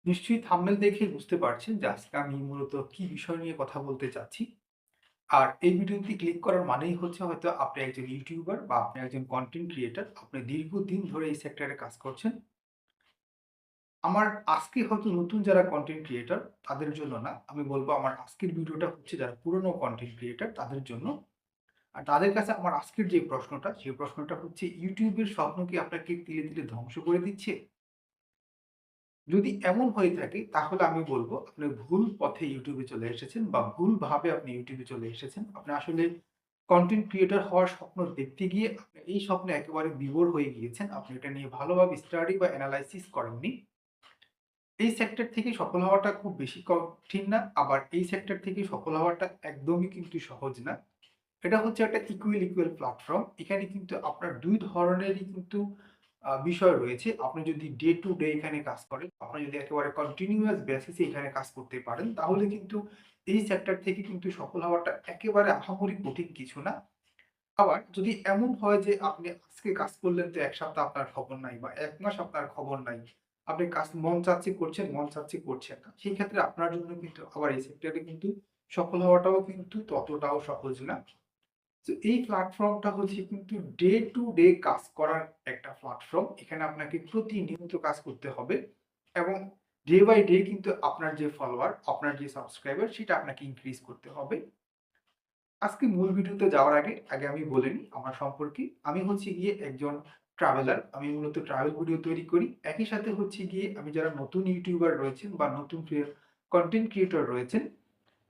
নিশ্চয়ই থাম্বনেল দেখে বুঝতে পারছেন যে আজকে আমি মূলত কি বিষয় নিয়ে কথা বলতে চাচ্ছি। আর এই ভিডিওটি ক্লিক করার মানেই হচ্ছে হয়তো আপনি একজন ইউটিউবার বা আপনি একজন কনটেন্ট ক্রিয়েটর। আপনি দীর্ঘদিন ধরে এই সেক্টরে কাজ করছেন। আমার আজকে হয়তো নতুন যারা কনটেন্ট ক্রিয়েটর তাদের জন্য না। আমি বলব আমার আজকের ভিডিওটা হচ্ছে যারা পুরনো কনটেন্ট ক্রিয়েটর তাদের জন্য। আর তাদের কাছে আমার আজকের যে প্রশ্নটা, সেই প্রশ্নটা হচ্ছে ইউটিউবের স্বপ্ন কি আপনাকে তিলে, তিলে ধ্বংস করে দিচ্ছে? যদি এমন হয়ে থাকে তাহলে আমি বলব আপনি ভুল পথে ইউটিউবে চলে এসেছেন বা ভুলভাবে আপনি ইউটিউবে চলে এসেছেন। আপনি আসলে কনটেন্ট ক্রিয়েটর হওয়ার স্বপ্ন দেখতে গিয়ে আপনি এই স্বপ্নে একেবারে বিভোর হয়ে গিয়েছেন। আপনি এটা নিয়ে ভালোভাবে স্টাডি বা এনালাইসিস করেননি। এই সেক্টর থেকে সফল হওয়াটা খুব বেশি কঠিন না। আবার এই সেক্টর থেকে সফল হওয়াটা একদমই কিন্তু সহজ না। এটা হচ্ছে একটা ইকুয়াল প্ল্যাটফর্ম। এখানে কিন্তু আপনার ২ ধরনেরই কিন্তু বিষয় রয়েছে। আপনি যদি ডে টু ডে এখানে কাজ করেন, আপনি যদি একেবারে কন্টিনিউয়াস বেসিস এ এখানে কাজ করতে পারেন, তাহলে কিন্তু এই সেক্টর থেকে কিন্তু সফল হওয়াটা একেবারে আহামরি কঠিন কিছু না। আবার যদি এমন হয় যে আপনি আজকে কাজ করলেন তো ১ সপ্তাহ আপনার খবর নাই বা ১ মাস আপনার খবর নাই। আপনি কাজ মন চাচ্ছে করছেন, মন চাচ্ছে করছেন না। সেই ক্ষেত্রে আপনার জন্য কিন্তু আবার এই সেক্টরে কিন্তু সফল হওয়াটাও কিন্তু ততটাও সহজ না। তো এই প্ল্যাটফর্মটা হচ্ছে কিন্তু ডে টু ডে কাজ করার একটা প্ল্যাটফর্ম। এখানে আপনাকে প্রতিনিয়ত কাজ করতে হবে এবং ডে বাই ডে কিন্তু আপনার যে ফলোয়ার, আপনার যে সাবস্ক্রাইবার সেটা আপনাকে ইনক্রিজ করতে হবে। আজকে মূল ভিডিওতে যাওয়ার আগে আমি বলে নিই আমার সম্পর্কে। আমি হচ্ছে গিয়ে একজন ট্রাভেলার। আমি মূলত ট্রাভেল ভিডিও তৈরি করি। একই সাথে হচ্ছে গিয়ে আমি যারা নতুন ইউটিউবার রয়েছেন বা নতুন কনটেন্ট ক্রিয়েটর রয়েছেন,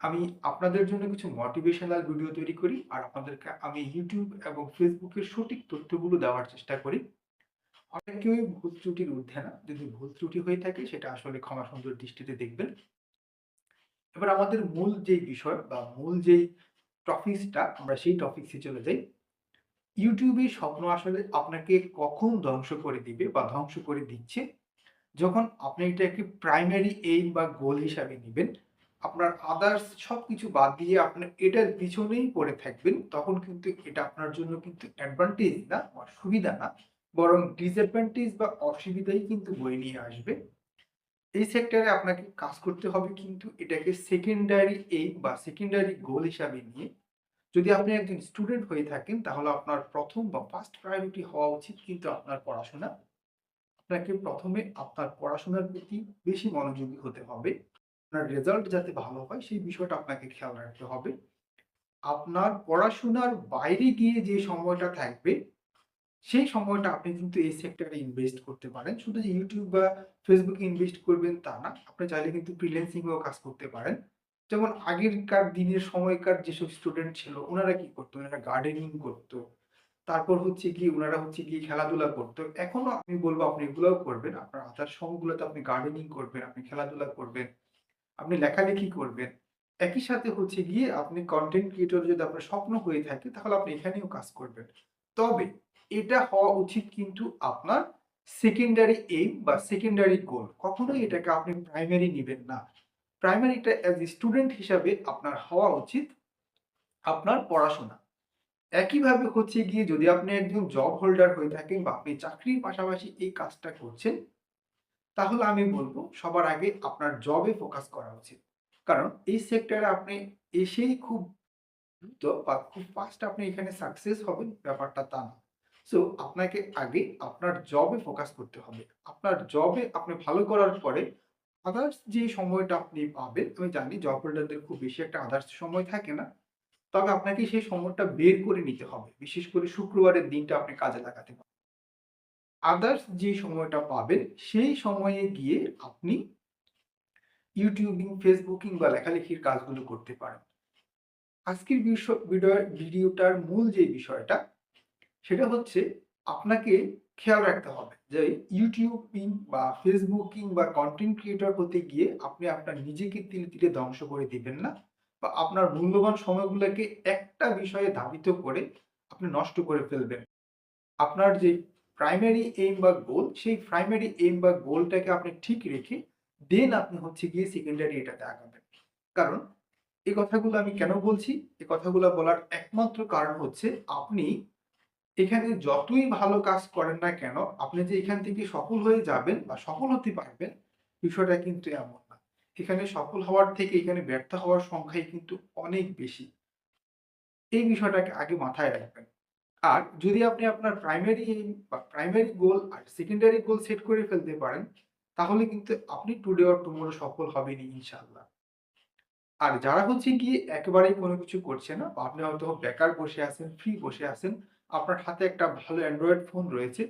আমি আপনাদের জন্য কিছু মোটিভেশনাল ভিডিও তৈরি করি। আর আপনাদেরকে আমি YouTube এবং Facebook এর সঠিক তথ্যগুলো দেওয়ার চেষ্টা করি। অনেক কেউই ভুল ত্রুটির ঊর্ধ্বে না। যদি ভুল ত্রুটি হয়ে থাকে সেটা আসলে ক্ষমা সুন্দর দৃষ্টিতে দেখবেন। এবার আমাদের মূল যেই বিষয় বা মূল যেই টপিকসটা আমরা সেই টপিকসে চলে যাই। YouTube এর স্বপ্ন আসলে আপনাকে কখন ধ্বংস করে দিবে বা ধ্বংস করে দিচ্ছে, যখন আপনি এটাকে প্রাইমারি এইম বা গোল হিসাবে নিবেন, আপনার আদার্স সবকিছু বাদ দিয়ে আপনি এটার পিছনেই পড়ে থাকবেন, তখন কিন্তু এটা আপনার জন্য কিন্তু অ্যাডভান্টেজ না বা সুবিধা না, বরং ডিসঅ্যাডভান্টেজ বা অসুবিধাই কিন্তু বয়ে নিয়ে আসবে। এই সেক্টরে আপনাকে কাজ করতে হবে কিন্তু এটাকে সেকেন্ডারি এইম বা সেকেন্ডারি গোল হিসাবে নিয়ে। যদি আপনি একজন স্টুডেন্ট হয়ে থাকেন তাহলে আপনার ১ম বা ফার্স্ট প্রায়োরিটি হওয়া উচিত কিন্তু আপনার পড়াশোনা। আপনাকে ১ম এ আপনার পড়াশোনার প্রতি বেশি মনোযোগী হতে হবে। আপনার রেজাল্ট যাতে ভালো হয় সেই বিষয়টা আপনাকে খেয়াল রাখতে হবে। আপনার পড়াশোনার বাইরে গিয়ে যে সময়টা থাকবে, সেই সময়টা আপনি কিন্তু এই সেক্টরে ইনভেস্ট করতে পারেন। শুধু যে YouTube বা Facebook এ ইনভেস্ট করবেন তা না। আপনি চাইলে কিন্তু ফ্রিল্যান্সিং এও কাজ করতে পারেন। যেমন আগেরকার দিনের সময়কার যেসব স্টুডেন্ট ছিল, উনারা কি করত? উনারা গার্ডেনিং করত। তারপর হচ্ছে গিয়ে উনারা হচ্ছে গিয়ে খেলাধুলা করত। এখনো আমি বলব আপনি এগুলাও করবেন। আপনার আদার্স সময়গুলোতে আপনি গার্ডেনিং করবেন, আপনি খেলাধুলা করবেন, আপনি লেখালেখি করবেন। একই সাথে হচ্ছে গিয়ে আপনি কনটেন্ট ক্রিয়েটর যদি আপনার স্বপ্ন হয়ে থাকে তাহলে আপনি এখানেও কাজ করবেন। তবে এটা হওয়া উচিত কিন্তু আপনার সেকেন্ডারি এইম বা সেকেন্ডারি গোল। কখনোই এটাকে আপনি প্রাইমারি নিবেন না। প্রাইমারিটা অ্যাজ এ স্টুডেন্ট হিসাবে আপনার হওয়া উচিত আপনার পড়াশোনা। একইভাবে হচ্ছে গিয়ে যদি আপনি একজন জব হোল্ডার হয়ে থাকেন বা আপনি চাকরির পাশাপাশি এই কাজটা করছেন, তাহলে আমি বলব সবার আগে আপনার জবে ফোকাস করা উচিত। কারণ এই সেক্টরে আপনি এসেই খুব দ্রুত বা খুব ফাস্ট আপনি এখানে সাকসেস হবেন ব্যাপারটা তা না। সো আপনাকে আগে আপনার জবে ফোকাস করতে হবে। আপনার জবে আপনি ভালো করার পরে আদার্স যে সময়টা আপনি পাবেন, আমি জানি জব হোল্ডারদের খুব বেশি একটা আদার্স সময় থাকে না। তবে আপনাকে সেই সময়টা বের করে নিতে হবে। বিশেষ করে শুক্রবারের দিনটা আপনি কাজে লাগাতে পারেন। আদার্স যে সময়টা পাবেন, সেই সময়ে গিয়ে আপনি ইউটিউবিং, ফেসবুকিং বা লেখালেখির কাজগুলো করতে পারেন। আজকের ভিডিওটার মূল যে বিষয়টা, সেটা হচ্ছে আপনাকে খেয়াল রাখতে হবে যে ইউটিউবিং বা ফেসবুকিং বা কনটেন্ট ক্রিয়েটর হতে গিয়ে আপনি আপনার নিজেকে তিলে, তিলে ধ্বংস করে দিবেন না বা আপনার মূল্যবান সময়গুলোকে একটা বিষয়ে ধাবিত করে আপনি নষ্ট করে ফেলবেন। আপনার যে প্রাইমারি এইম বা গোল, সেই প্রাইমারি এইম বা গোলটাকে আপনি ঠিক রেখে দেন আপনি হচ্ছে গিয়ে সেকেন্ডারি এটাতে আগাবেন। কারণ এই কথাগুলো আমি কেন বলছি? এই কথাগুলো বলার একমাত্র কারণ হচ্ছে আপনি এখানে যতই ভালো কাজ করেন না কেন, আপনি যে এখান থেকে সফল হয়ে যাবেন বা সফল হতে পারবেন, বিষয়টা কিন্তু এমন না। এখানে সফল হওয়ার থেকে এখানে ব্যর্থ হওয়ার সংখ্যাই কিন্তু অনেক বেশি। এই বিষয়টাকে আগে মাথায় রাখবেন। আর যদি আপনি আপনার প্রাইমারি এইম বা প্রাইমারি গোল আর সেকেন্ডারি গোল সেট করে ফেলতে পারেন, তাহলে কিন্তু আপনি টুডে অর টুমরো সফল হবেনই ইনশাআল্লাহ। আর যারা হচ্ছে গিয়ে একেবারেই কোনো কিছু করছে না বা আপনি হয়তো বেকার বসে আছেন, ফ্রি বসে আছেন, আপনার হাতে একটা ভালো অ্যান্ড্রয়েড ফোন রয়েছে।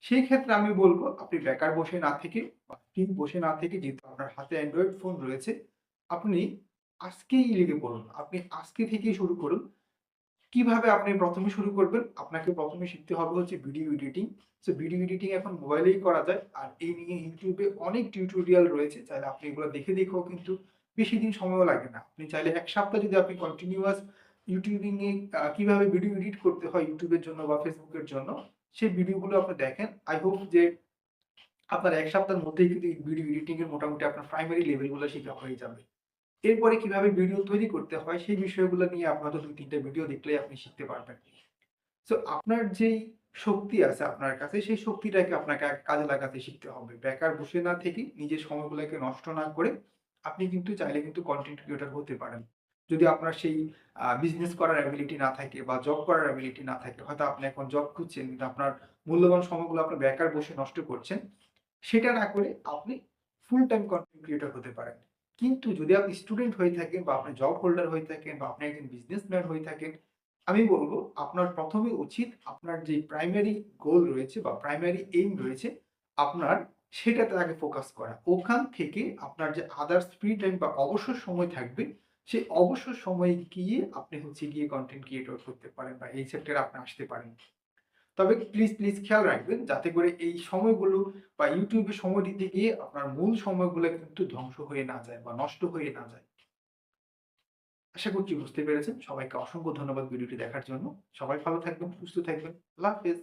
সেই ক্ষেত্রে আমি বলব আপনি বেকার বসে না থেকে বা ফ্রি বসে না থেকে যেহেতু আপনার হাতে অ্যান্ড্রয়েড ফোন রয়েছে, আপনি আজকেই লেগে পড়ুন। আপনি আজকে থেকেই শুরু করুন। কিভাবে আপনি ১ম এ শুরু করবেন? আপনাকে ১ম এ শিখতে হবে হচ্ছে video editing. So video editing এখন মোবাইলেই করা যায়। আর এই নিয়ে YouTube এ অনেক টিউটোরিয়াল রয়েছে। চাইলে আপনি এগুলো দেখে দেখেও কিন্তু বেশি দিন সময়ও লাগে না। আপনি চাইলে ১ সপ্তাহ যদি আপনি কন্টিনিউয়াস ইউটিউবিং এ কিভাবে ভিডিও এডিট করতে হয় YouTube এর জন্য বা Facebook এর জন্য, সেই ভিডিওগুলো আপনি দেখেন। আই হোপ যে আপনার ১ সপ্তাহের মধ্যেই কিন্তু এই ভিডিও এডিটিং এর মোটামুটি আপনার প্রাইমারি লেভেল গুলো শিখা হয়ে যাবে। এরপরে কিভাবে ভিডিও তৈরি করতে হয় সেই বিষয়গুলো নিয়ে আপনি হয়তো ২-৩ টা ভিডিও দেখলেই আপনি শিখতে পারবেন। সো আপনার যেই শক্তি আছে আপনার কাছে সেই শক্তিটাকে আপনাকে আগে কাজে লাগাতে শিখতে হবে। বেকার বসে না থেকে নিজের সময়গুলোকে নষ্ট না করে আপনি কিন্তু চাইলে কিন্তু কনটেন্ট ক্রিয়েটর হতে পারেন। যদি আপনার সেই বিজনেস করার এবিলিটি না থাকে বা জব করার এবিলিটি না থাকে, হয়তো আপনি এখন জব খুঁজছেন কিন্তু আপনার মূল্যবান সময়গুলো আপনি বেকার বসে নষ্ট করছেন। সেটা না করে আপনি ফুল টাইম কনটেন্ট ক্রিয়েটর হতে পারেন। কিন্তু যদি আপনি স্টুডেন্ট হয়ে থাকেন বা আপনি জব হোল্ডার হয়ে থাকেন বা আপনি একজন বিজনেসম্যান হয়ে থাকেন, আমি বলব আপনার ১ম এ উচিত আপনার যে প্রাইমারি গোল রয়েছে বা প্রাইমারি এইম রয়েছে, আপনার সেটাতে আগে ফোকাস করা। ওখান থেকে আপনার যে আদার্স ফ্রি টাইম বা অবসর সময় থাকবে, সেই অবসর সময়ে গিয়ে আপনি হচ্ছে গিয়ে কনটেন্ট ক্রিয়েটর হতে পারেন বা এই সেক্টরে আপনি আসতে পারেন। তবে প্লিজ খেয়াল রাখবেন যাতে করে এই সময়গুলো বা YouTube এ সময় দিতে গিয়ে আপনার মূল সময়গুলো কিন্তু ধ্বংস হয়ে না যায় বা নষ্ট হয়ে না যায়। আশা করছি বুঝতে পেরেছেন। সবাইকে অসংখ্য ধন্যবাদ ভিডিওটি দেখার জন্য। সবাই ভালো থাকবেন, সুস্থ থাকবেন। আল্লাহ হাফেজ।